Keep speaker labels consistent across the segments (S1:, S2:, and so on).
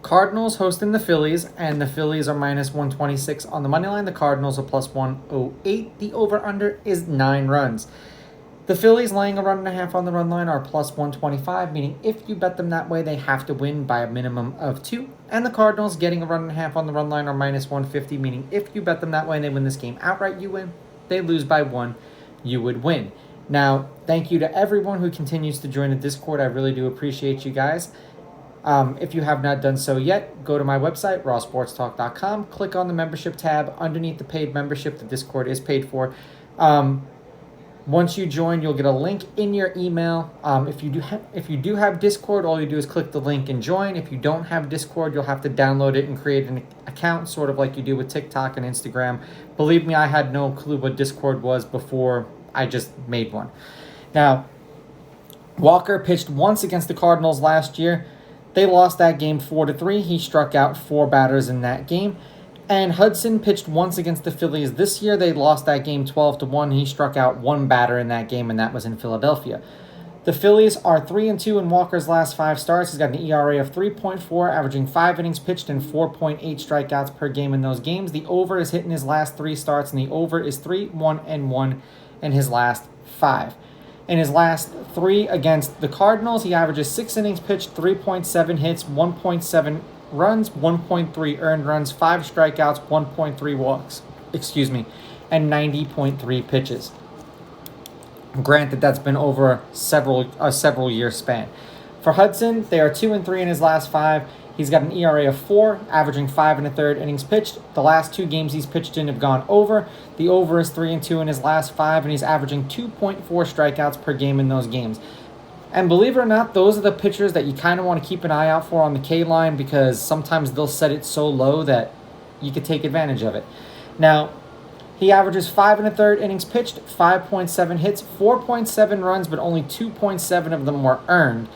S1: Cardinals hosting the Phillies, and the Phillies are minus 126 on the money line. The Cardinals are plus 108. The over-under is 9 runs. The Phillies laying a run and a half on the run line are plus 125, meaning if you bet them that way, they have to win by a minimum of 2. And the Cardinals getting a run and a half on the run line are minus 150, meaning if you bet them that way and they win this game outright, you win. They lose by 1, you would win. Now, thank you to everyone who continues to join the Discord. I really do appreciate you guys. If you have not done so yet, go to my website, rawsportstalk.com. Click on the membership tab underneath the paid membership. The Discord is paid for. Once you join, you'll get a link in your email. If you do have Discord, all you do is click the link and join. If you don't have Discord, you'll have to download it and create an account, sort of like you do with TikTok and Instagram. Believe me, I had no clue what Discord was before I just made one. Now, Walker pitched once against the Cardinals last year. They lost that game 4-3. He struck out 4 batters in that game. And Hudson pitched once against the Phillies this year. They lost that game 12-1. He struck out 1 batter in that game, and that was in Philadelphia. The Phillies are 3-2 in Walker's last 5 starts. He's got an ERA of 3.4, averaging 5 innings pitched and 4.8 strikeouts per game in those games. The over is hit in his last 3 starts, and the over is 3-1-1 in his last 5. In his last 3 against the Cardinals, he averages 6 innings pitched, 3.7 hits, 1.7 runs, 1.3 earned runs, 5 strikeouts, 1.3 walks, and 90.3 pitches. Granted, that's been over a several year span. For Hudson, they are 2-3 in his last 5. He's got an ERA of 4, averaging 5 1/3 innings pitched. The last 2 games he's pitched in have gone over. The over is 3-2 in his last 5, and he's averaging 2.4 strikeouts per game in those games. And believe it or not, those are the pitchers that you kind of want to keep an eye out for on the K line, because sometimes they'll set it so low that you could take advantage of it. Now, he averages 5 1/3 innings pitched, 5.7 hits, 4.7 runs, but only 2.7 of them were earned.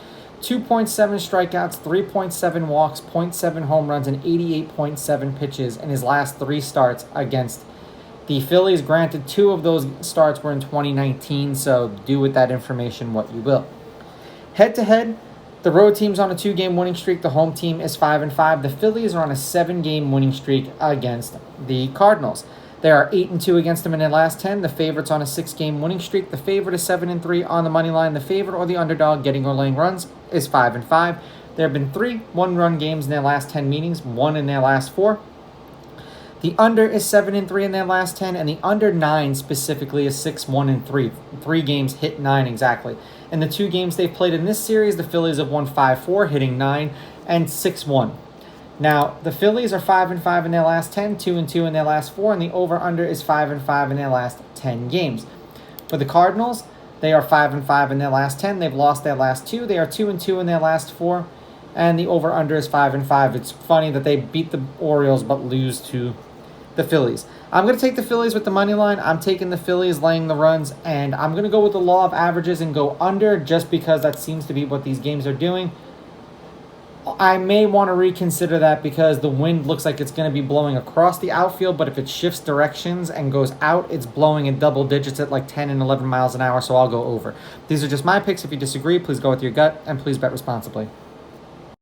S1: 2.7 strikeouts, 3.7 walks, 0.7 home runs, and 88.7 pitches in his last 3 starts against the Phillies. Granted, 2 of those starts were in 2019, so do with that information what you will. Head-to-head, the road team's on a 2-game winning streak. The home team is 5-5. The Phillies are on a 7-game winning streak against the Cardinals. They are 8-2 against them in their last 10. The favorite's on a 6-game winning streak. The favorite is 7-3 on the money line. The favorite or the underdog getting or laying runs is 5-5. There have been 3 one-run games in their last 10 meetings, 1 in their last 4. The under is 7-3 in their last 10, and the under 9 specifically is 6-1-3. 3 games hit 9 exactly. In the 2 games they've played in this series, the Phillies have won 5-4, hitting 9, and 6-1. Now, the Phillies are 5-5 in their last 10, 2-2 in their last 4, and the over-under is 5-5 in their last 10 games. For the Cardinals, they are 5-5 in their last 10. They've lost their last 2. They are 2-2 in their last 4, and the over-under is 5-5. It's funny that they beat the Orioles but lose to the Phillies. I'm going to take the Phillies with the money line. I'm taking the Phillies laying the runs, and I'm going to go with the law of averages and go under just because that seems to be what these games are doing. I may want to reconsider that because the wind looks like it's going to be blowing across the outfield, but if it shifts directions and goes out, it's blowing in double digits at like 10 and 11 miles an hour, so I'll go over. These are just my picks. If you disagree, please go with your gut, and please bet responsibly.